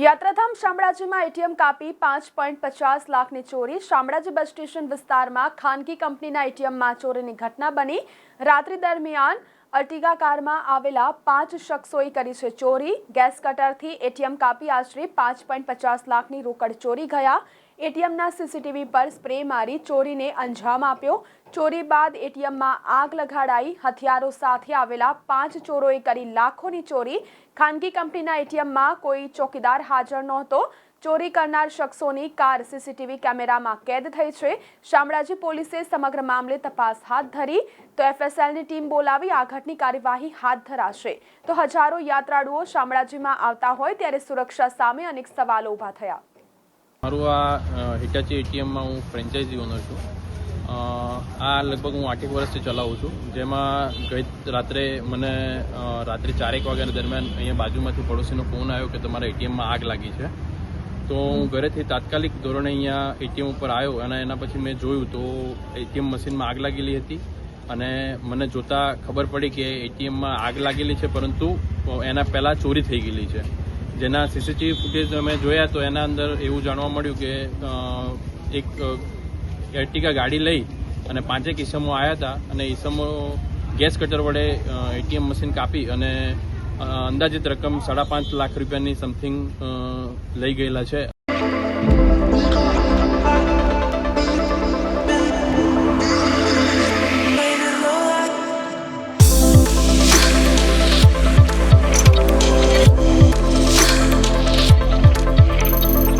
યાત્રાધામ શામળાજીમાં એટીએમ કાપી 5.50 લાખની ચોરી। શામળાજી બસ સ્ટેશન વિસ્તારમાં ખાનગી કંપનીના એટીએમમાં ચોરીની ઘટના બની। રાત્રિ દરમિયાન અર્ટિગા કારમાં આવેલા 5 શખ્સોએ કરી છે ચોરી। ગેસ કટરથી એટીએમ કાપી આશરે 5.50 લાખની રોકડ ચોરી ગયા। એટીએમના સીસીટીવી પર સ્પ્રે મારી ચોરીને અંજામ આપ્યો। ચોરી બાદ એટીએમમાં આગ લગાડાઈ। હથિયારો સાથે આવેલા 5 ચોરોએ કરી લાખોની ચોરી। ખાનગી કંપનીના એટીએમમાં કોઈ ચોકીદાર હાજર નહોતો। ચોરી કરનાર શખ્સોની કાર સીસીટીવી કેમેરામાં કેદ થઈ છે। શામળાજી પોલીસે સમગ્ર મામલે તપાસ હાથ ધરી તો એફએસએલની ટીમ બોલાવી આગળની કાર્યવાહી હાથ ધરાશે। તો હજારો યાત્રાળુઓ શામળાજીમાં આવતા હોય ત્યારે સુરક્ષા સામે અનેક સવાલો ઊભા થયા। મારું આ હિટાચી એટીએમમાં હું ફ્રેન્ચાઇઝી ઓનર છું। આ લગભગ હું 8 વર્ષથી ચલાવું છું, જેમાં ગઈ રાત્રે મને રાત્રે 4 વાગ્યા દરમિયાન અહીંયા બાજુમાંથી પડોશીનો ફોન આવ્યો કે તમારા એટીએમમાં આગ લાગી છે। તો હું ઘરેથી તાત્કાલિક ધોરણે અહીંયા એટીએમ ઉપર આવ્યો અને એના પછી મેં જોયું તો એટીએમ મશીનમાં આગ લાગેલી હતી અને મને જોતાં ખબર પડી કે એટીએમમાં આગ લાગેલી છે, પરંતુ એના પહેલાં ચોરી થઈ ગયેલી છે। જેના સીસીટીવી ફૂટેજ અમે જોયા તો એના અંદર એવું જાણવા મળ્યું કે એક એર્ટિગા ગાડી લઈ અને 5 ઈસમો આવ્યા હતા અને ઈસમો ગેસ કટર વડે એટીએમ મશીન કાપી અને અંદાજિત રકમ 5.5 લાખ રૂપિયાની સમથિંગ લઈ ગયેલા છે।